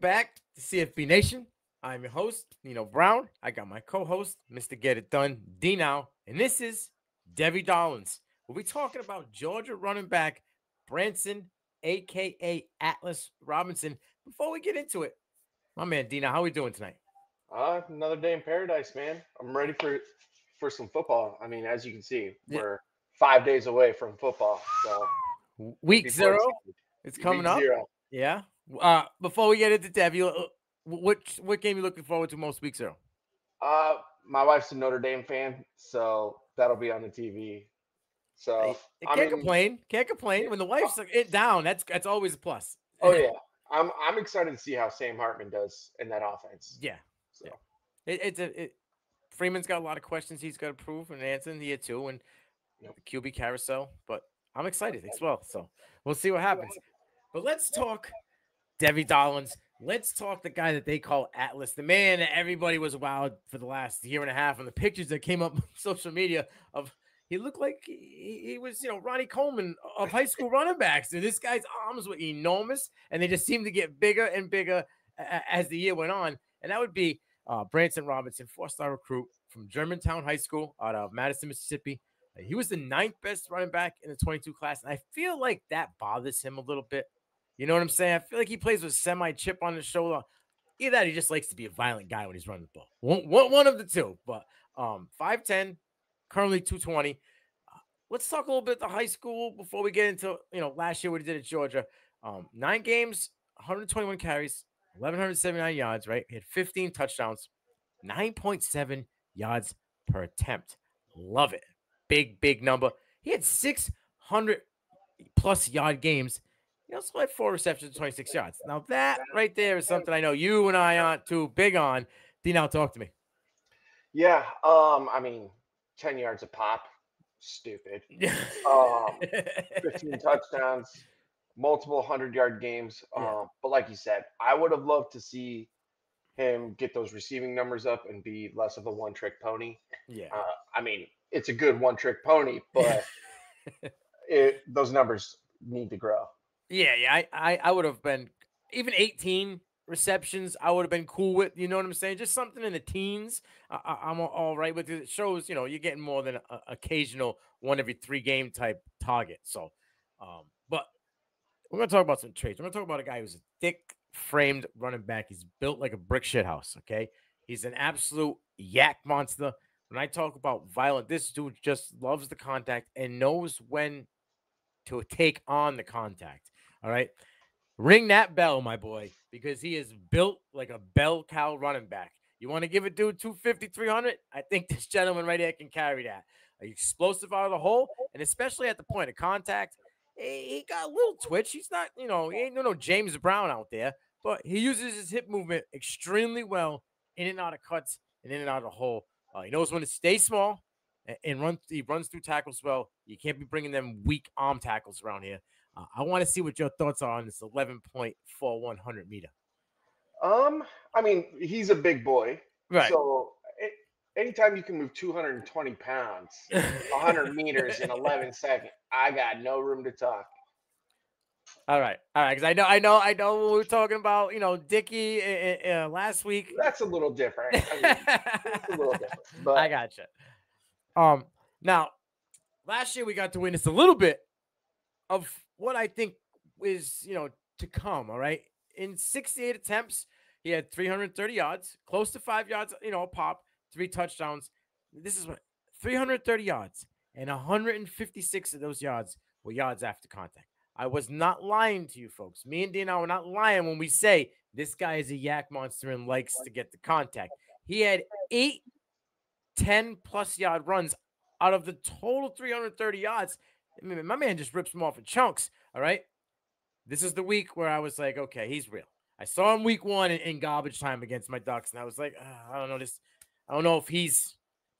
Back to CFB Nation. I'm your host, Nino Brown. I got my co-host, Mr. Get It Done, D Now, and this is Devy Darlings. We'll be talking about Georgia running back Branson, aka Atlas Robinson. Before we get into it, my man D Now, how are we doing tonight? Another day in paradise, man. I'm ready for some football. I mean, as you can see, Yeah. we're 5 days away from football. So Week people zero, excited. it's coming Week up. 0. Yeah. Before we get into Devy, what game you looking forward to most week zero? My wife's a Notre Dame fan, so that'll be on the TV. So I Can't mean, complain. Can't complain. When the wife's down, that's always a plus. oh yeah, I'm excited to see how Sam Hartman does in that offense. Yeah. So Yeah. Freeman's got a lot of questions he's got to prove and answer in here too, and Yep. the QB carousel. But I'm excited as well. So we'll see what happens. But let's talk Devy Darlings. Let's talk the guy that they call Atlas, the man that everybody was wowed for the last year and a half, and the pictures that came up on social media of he looked like he was, Ronnie Coleman of high school running backs. And this guy's arms were enormous, and they just seemed to get bigger and bigger as the year went on. And that would be Branson Robinson, 4-star recruit from Germantown High School out of Madison, Mississippi. He was the 9th best running back in the 22 class, and I feel like that bothers him a little bit. You know what I'm saying? I feel like he plays with semi-chip on his shoulder. Either that, he just likes to be a violent guy when he's running the ball. One of the two. But 5'10", currently 220. Let's talk a little bit the high school before we get into last year what he did at Georgia. 9 games, 121 carries, 1,179 yards. Right, he had 15 touchdowns, 9.7 yards per attempt. Love it. Big number. He had 600 plus yard games. He also had 4 receptions, 26 yards. Now that right there is something I know you and I aren't too big on. D, now talk to me. yeah, I mean, 10 yards a pop, stupid. 15 touchdowns, multiple 100-yard games. Yeah. But like you said, I would have loved to see him get those receiving numbers up and be less of a one-trick pony. Yeah. I mean, it's a good one-trick pony, but those numbers need to grow. Yeah. I would have been even 18 receptions. I would have been cool with. You know what I'm saying? Just something in the teens. I'm all right with it. It shows you're getting more than an occasional 1 every 3 game type target. So, but we're gonna talk about some traits. We're gonna talk about a guy who's a thick framed running back. He's built like a brick shit house. Okay, he's an absolute yak monster. When I talk about violent, this dude just loves the contact and knows when to take on the contact. All right. Ring that bell, my boy, because he is built like a bell cow running back. You want to give a dude 250, 300? I think this gentleman right here can carry that. Explosive out of the hole, and especially at the point of contact, he got a little twitch. He's not, he ain't no James Brown out there, but he uses his hip movement extremely well in and out of cuts and in and out of the hole. He knows when to stay small and run. He runs through tackles well. You can't be bringing them weak arm tackles around here. I want to see what your thoughts are on this 11.4100 meter. I mean, he's a big boy, Right. so anytime you can move 220 pounds, 100 meters in 11 seconds, I got no room to talk. All right. Because I know. What we were talking about, Dickey last week. That's a little different. I mean, it's a little different. But I gotcha. Now, last year we got to witness a little bit of what I think is, to come. All right. in 68 attempts, he had 330 yards, close to 5 yards, a pop, 3 touchdowns. This is what 330 yards, and 156 of those yards were yards after contact. I was not lying to you folks. Me and Dino were not lying when we say this guy is a yak monster and likes to get the contact. He had 8 10-plus yard runs out of the total 330 yards. I mean, my man just rips them off in chunks. All right. This is the week where I was like, okay, he's real. I saw him week 1 in garbage time against my Ducks, and I was like, I don't know this. I don't know if he's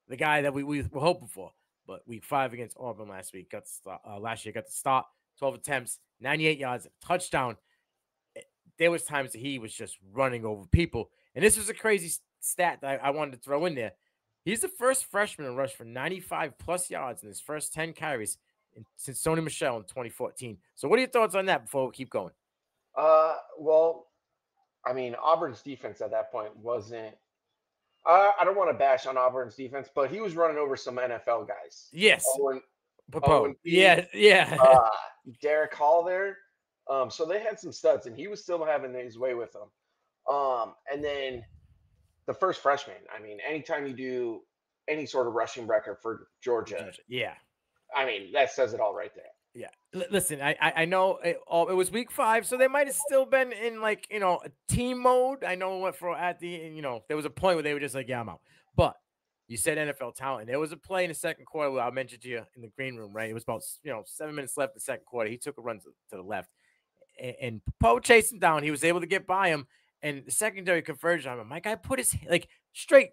the guy that we were hoping for. But week 5 against Auburn last year got the start, 12 attempts, 98 yards, touchdown. There was times that he was just running over people. And this was a crazy stat that I wanted to throw in there. He's the first freshman to rush for 95-plus yards in his first 10 carries since Sony Michel in 2014. So what are your thoughts on that before we keep going? Well, I mean, Auburn's defense at that point wasn't – I don't want to bash on Auburn's defense, but he was running over some NFL guys. Yes. Owen yeah. Derek Hall there. So they had some studs, and he was still having his way with them. And then the first freshman, I mean, anytime you do any sort of rushing record for Georgia, yeah. I mean, that says it all right there. Yeah. Listen, I know it was week 5, so they might have still been in a team mode. I know what there was a point where they were just like, yeah, I'm out. But you said NFL talent. There was a play in the second quarter where I mentioned to you in the green room, right? It was about 7 minutes left in the second quarter. He took a run to the left, and Poe chased him down. He was able to get by him, and the secondary conversion on him. My guy put his straight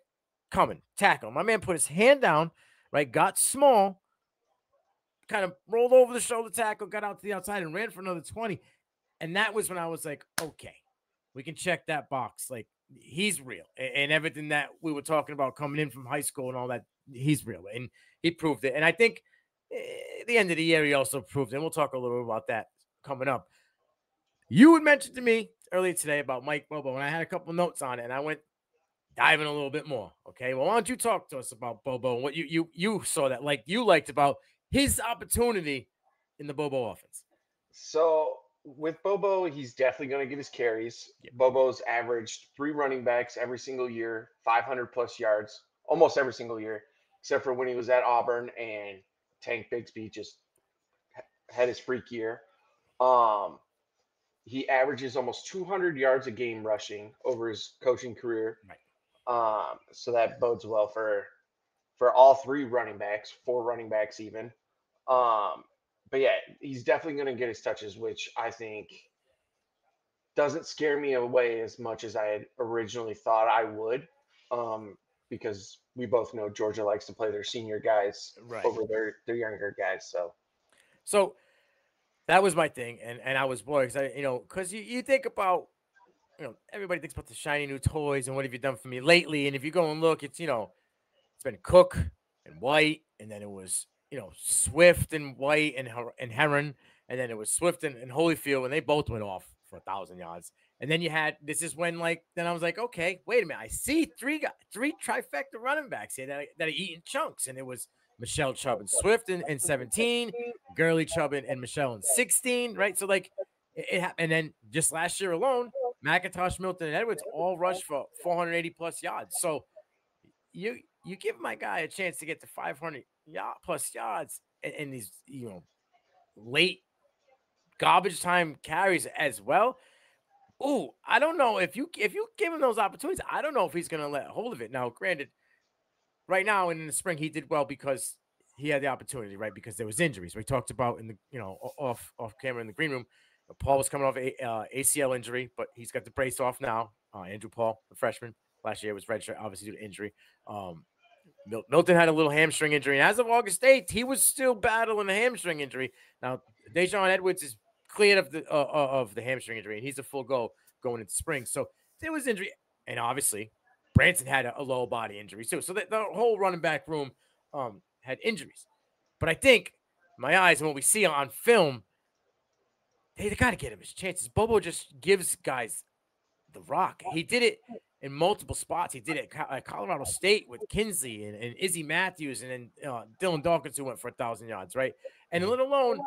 coming tackle. My man put his hand down, right? Got small. Kind of rolled over the shoulder tackle, got out to the outside, and ran for another 20. And that was when I was like, okay, we can check that box. Like, he's real. And everything that we were talking about coming in from high school and all that, he's real. And he proved it. And I think at the end of the year, he also proved it. And we'll talk a little bit about that coming up. You had mentioned to me earlier today about Mike Bobo, and I had a couple notes on it, and I went diving a little bit more. Okay, well, why don't you talk to us about Bobo and what you saw that you liked about his opportunity in the Bobo offense? So with Bobo, he's definitely going to get his carries. Yep. Bobo's averaged 3 running backs every single year, 500-plus yards, almost every single year, except for when he was at Auburn and Tank Bigsby just had his freak year. He averages almost 200 yards a game rushing over his coaching career. Right. So that bodes well for all 3 running backs, 4 running backs even. But yeah, he's definitely going to get his touches, which I think doesn't scare me away as much as I had originally thought I would. Because we both know Georgia likes to play their senior guys over their younger guys. So that was my thing, and I was bored because you think about everybody thinks about the shiny new toys and what have you done for me lately, and if you go and look, it's it's been Cook and White, and then it was Swift and White and Heron, and then it was Swift and Holyfield, and they both went off for 1,000 yards. And then this is when then I was like, okay, wait a minute, I see three trifecta running backs here that are eating chunks, and it was Michelle Chubb and Swift in 17, Gurley Chubb and Michelle in 16, right? So and then just last year alone, McIntosh, Milton, and Edwards all rushed for 480-plus yards. So you give my guy a chance to get to 500-plus yards in these late garbage time carries as well. Ooh, I don't know if you give him those opportunities. I don't know if he's going to let hold of it. Now, granted, right now in the spring he did well because he had the opportunity, right? Because there was injuries. We talked about in the off camera in the green room. Paul was coming off ACL injury, but he's got the brace off now. Andrew Paul, the freshman, last year was redshirt, obviously due to injury. Milton had a little hamstring injury, and as of August 8th, he was still battling a hamstring injury. Now, Dejon Edwards is cleared of the hamstring injury, and he's a full go going into spring. So there was injury, and obviously Branson had a low body injury too. So the whole running back room had injuries. But I think my eyes and what we see on film, they got to get him his chances. Bobo just gives guys the rock. He did it in multiple spots. He did it at Colorado State with Kinsley and Izzy Matthews, and then Dylan Dawkins, who went for 1,000 yards, right? And let alone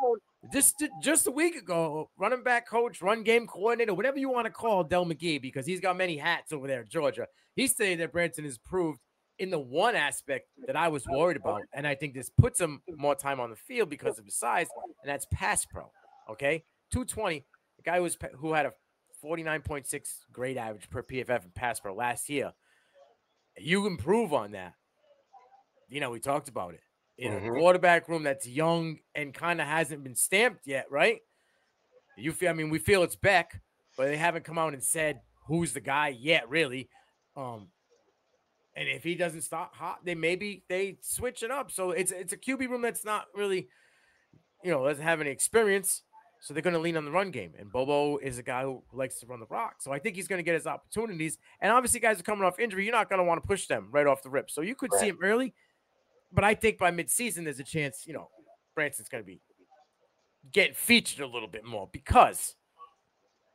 Just a week ago, running back coach, run game coordinator, whatever you want to call Del McGee, because he's got many hats over there at Georgia. He stated that Branson has proved in the one aspect that I was worried about, and I think this puts him more time on the field because of his size, and that's pass pro. Okay, 220, the guy who had a 49.6 grade average per PFF in pass pro last year. You improve on that. We talked about it. In a quarterback room that's young and kind of hasn't been stamped yet, right? We feel it's Beck, but they haven't come out and said who's the guy yet, really. And if he doesn't start hot, they switch it up. So it's a QB room that's not really, doesn't have any experience. So they're going to lean on the run game. And Bobo is a guy who likes to run the rock. So I think he's going to get his opportunities. And obviously, guys are coming off injury. You're not going to want to push them right off the rip. So you could see him early. But I think by midseason, there's a chance, Branson's going to be getting featured a little bit more because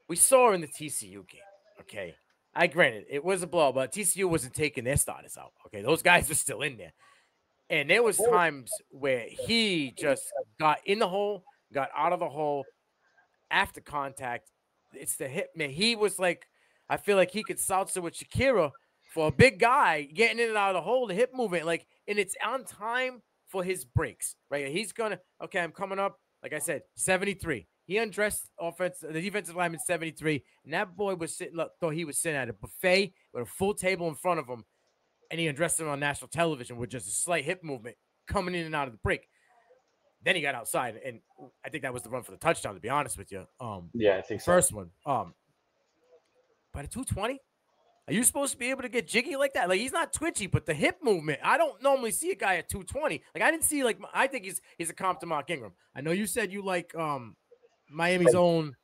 we saw in the TCU game, okay? Granted, it was a blow, but TCU wasn't taking their starters out, okay? Those guys were still in there. And there was times where he just got in the hole, got out of the hole after contact. It's the hip, man. He was like, I feel like he could salsa with Shakira for a big guy getting in and out of the hole, the hip movement, and it's on time for his breaks, right? He's gonna, I'm coming up, like I said, 73. He undressed the defensive lineman 73, and that boy thought he was sitting at a buffet with a full table in front of him, and he undressed him on national television with just a slight hip movement coming in and out of the break. Then he got outside, and I think that was the run for the touchdown, to be honest with you. Yeah, I think so. First one. But at 220, are you supposed to be able to get jiggy like that? Like, he's not twitchy, but the hip movement, I don't normally see a guy at 220. Like, I didn't see, I think he's a comp to Mark Ingram. I know you said you like Miami's own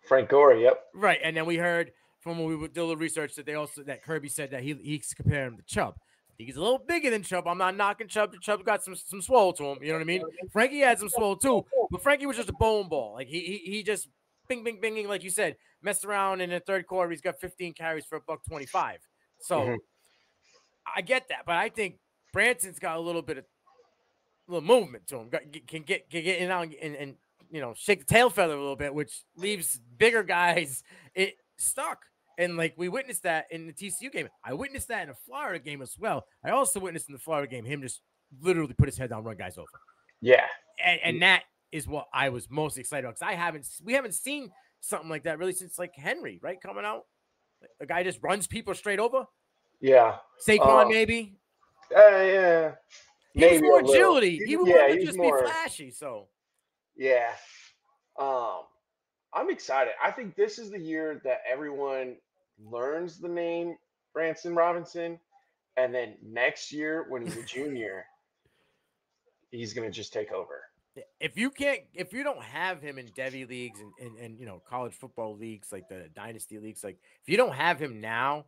Frank Gore, yep. Right, and then we heard from when we did a little research that Kirby said that he's comparing him to Chubb. I think he's a little bigger than Chubb. I'm not knocking Chubb. Chubb got some swole to him. You know what I mean? Frankie had some swole too, but Frankie was just a bone ball. Like he just bing, bing, binging, like you said, messed around in the third quarter. He's got 15 carries for $125. So I get that, but I think Branson's got a little movement to him. Can get in out and shake the tail feather a little bit, which leaves bigger guys stuck. And we witnessed that in the TCU game. I witnessed that in the Florida game as well. I also witnessed in the Florida game him just literally put his head down, run guys over. Yeah. And that is what I was most excited about, because we haven't seen something like that really since Henry, right? Coming out. A guy just runs people straight over. Yeah. Saquon, maybe. Yeah. He was more agility. He would just be flashy. So. Yeah. I'm excited. I think this is the year that everyone learns the name Branson Robinson, and then next year when he's a junior, he's gonna just take over. If you don't have him in Devy leagues and college football leagues, like the dynasty leagues, if you don't have him now,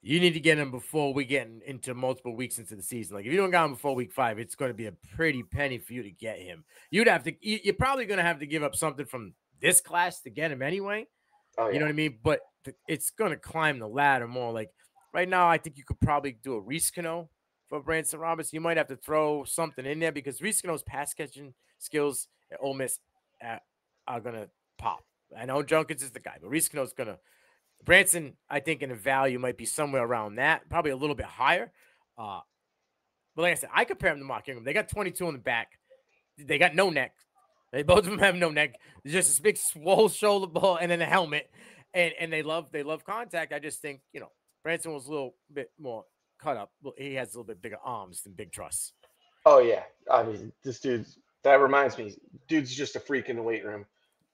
you need to get him before we get into multiple weeks into the season. If you don't got him before week 5, it's going to be a pretty penny for you to get him. You're probably going to have to give up something from this class to get him anyway. Oh, yeah. You know what I mean? But it's going to climb the ladder more. Right now, I think you could probably do a Reese Cano for Branson Robinson. You might have to throw something in there because Reese Cano's pass catching skills at Ole Miss are going to pop. I know Junkins is the guy, but Reese Cano's going to. Branson, I think, in a value might be somewhere around that, probably a little bit higher. But like I said, I compare him to Mark Ingram. They got 22 on the back. They got no neck. Both of them have no neck. It's just this big swole shoulder ball and then a helmet. And they love contact. I just think, Branson was a little bit more cut up. He has a little bit bigger arms than Big Truss. Oh, yeah. I mean, that reminds me, dude's just a freak in the weight room.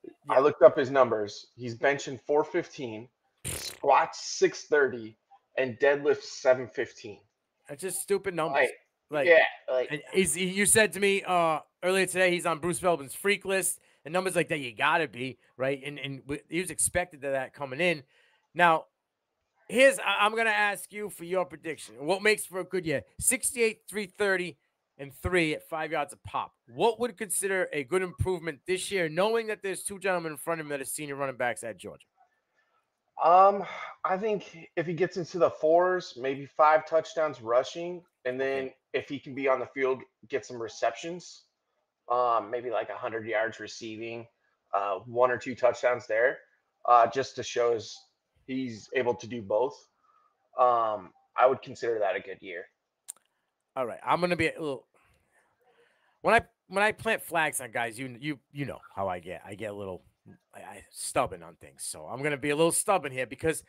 Yeah. I looked up his numbers. He's benching 415. Squats 630 and deadlifts 715. That's just stupid numbers. You said to me earlier today he's on Bruce Feldman's freak list, and numbers like that you gotta be right, and he was expected to that coming in. Now, I'm gonna ask you for your prediction. What makes for a good year? 68, 330, and 3 at 5 yards a pop. What would consider a good improvement this year, knowing that there's two gentlemen in front of him that are senior running backs at Georgia? I think if he gets into the 4s, maybe 5 touchdowns rushing, and then if he can be on the field, get some receptions. maybe like 100 yards receiving, 1 or 2 touchdowns there, just to show he's able to do both. I would consider that a good year. All right, I'm gonna be a little when I plant flags on guys. You know how I get. I get a little stubborn on things. So I'm gonna be a little stubborn here because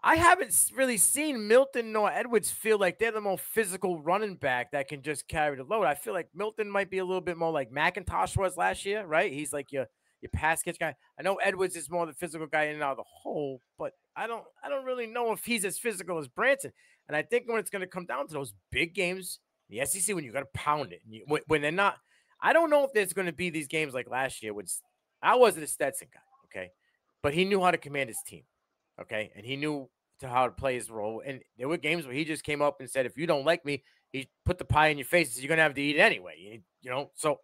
I haven't really seen Milton nor Edwards feel like they're the most physical running back that can just carry the load. I feel like Milton might be a little bit more like McIntosh was last year, right? He's like your pass catch guy. I know Edwards is more the physical guy in and out of the hole, but I don't really know if he's as physical as Branson. And I think when it's going to come down to those big games, the SEC, when you got to pound it, and when they're not, I don't know if there's going to be these games like last year. When I wasn't a Stetson guy, okay, but he knew how to command his team. Okay. And he knew how to play his role. And there were games where he just came up and said, if you don't like me, he put the pie in your face. You're going to have to eat it anyway. You know, so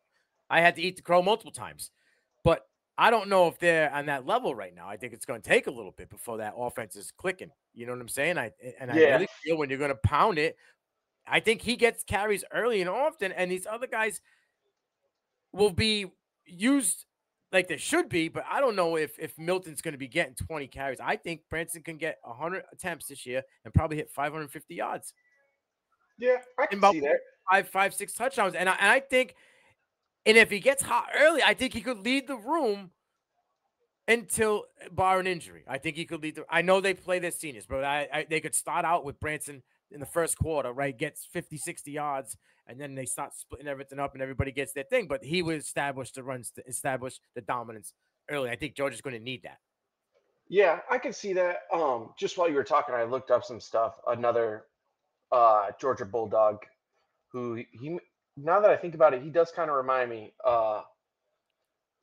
I had to eat the crow multiple times. But I don't know if they're on that level right now. I think it's going to take a little bit before that offense is clicking. You know what I'm saying? I really feel when you're going to pound it, I think he gets carries early and often. And these other guys will be used like they should be, but I don't know if Milton's going to be getting 20 carries. I think Branson can get 100 attempts this year and probably hit 550 yards. Yeah, I can see that. 5, 6 touchdowns. And I think, and if he gets hot early, I think he could lead the room until bar an injury. I think he could lead I know they play their seniors, but they could start out with Branson in the first quarter, right? Gets 50, 60 yards, and then they start splitting everything up and everybody gets their thing. But he would establish the runs, to establish the dominance early. I think Georgia's going to need that. Yeah, I can see that. Just while you were talking, I looked up some stuff. Another Georgia Bulldog who he now that I think about it, he does kind of remind me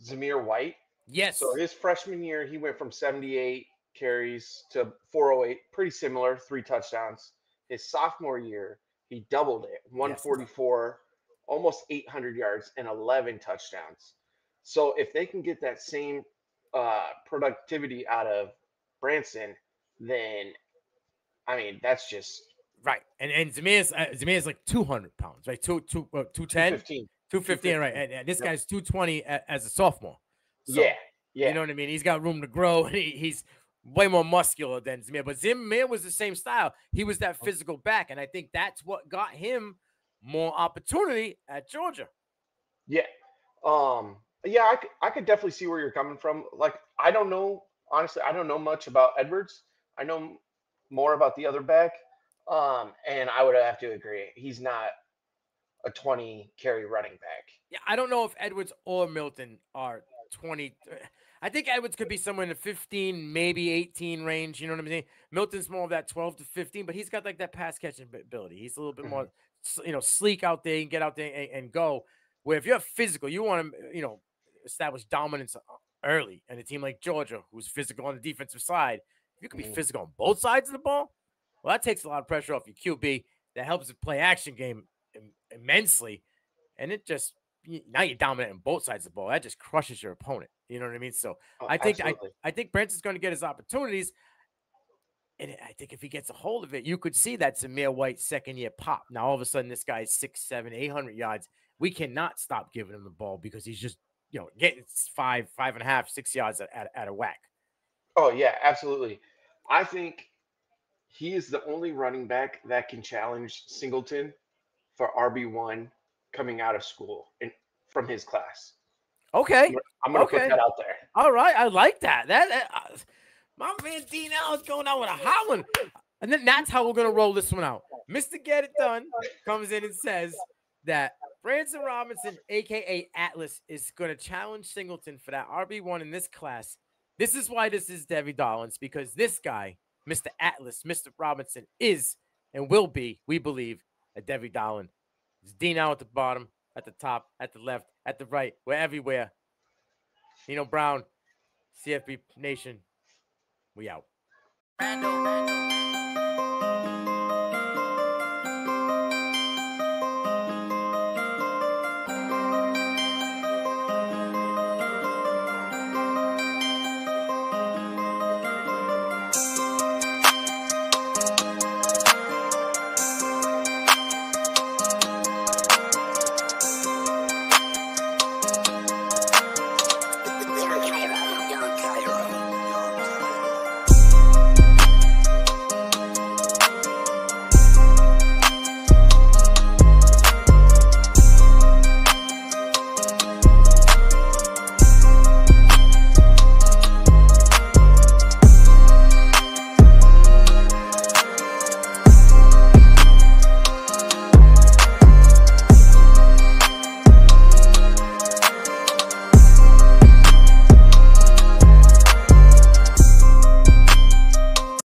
Zamir White. Yes. So his freshman year, he went from 78 carries to 408, pretty similar, 3 touchdowns. His sophomore year, he doubled it, 144, almost 800 yards and 11 touchdowns. So if they can get that same productivity out of Branson, then I mean that's just right. And Zamir's like 200 pounds, right? 210, 215, right? And this guy's 220 as a sophomore. So, yeah. You know what I mean? He's got room to grow, and he's way more muscular than Zamir. But Zamir was the same style. He was that physical back, and I think that's what got him more opportunity at Georgia. Yeah. Yeah, I could definitely see where you're coming from. Like, I don't know, honestly, I don't know much about Edwards. I know more about the other back. And I would have to agree. He's not a 20 carry running back. Yeah, I don't know if Edwards or Milton are 20. I think Edwards could be somewhere in the 15, maybe 18 range. You know what I'm saying? Milton's more of that 12 to 15, but he's got like that pass catching ability. He's a little bit more, sleek out there. You can get out there and go. Where if you're physical, you want to, establish dominance early. And a team like Georgia, who's physical on the defensive side, if you can be physical on both sides of the ball, well, that takes a lot of pressure off your QB. That helps the play action game immensely. And it just, now you're dominant on both sides of the ball. That just crushes your opponent. You know what I mean? So I think Branson's going to get his opportunities. And I think if he gets a hold of it, you could see that Zamir White second year pop. Now, all of a sudden, this guy's 6, 7, 800 yards. We cannot stop giving him the ball because he's just, getting 5, 5.5, 6 yards at a whack. Oh, yeah, absolutely. I think he is the only running back that can challenge Singleton for RB1 coming out of school and from his class. Okay. I'm going to put that out there. All right. I like that. My man Dean Allen's going out with a hot one. And then that's how we're going to roll this one out. Mr. Get It Done comes in and says that Branson Robinson, a.k.a. Atlas, is going to challenge Singleton for that RB1 in this class. This is why this is Devy Darlings, because this guy, Mr. Atlas, Mr. Robinson, is and will be, we believe, a Devy Darling. It's Dean Allen at the bottom, at the top, at the left, at the right. We're everywhere. Nino Brown, CFB Nation, we out.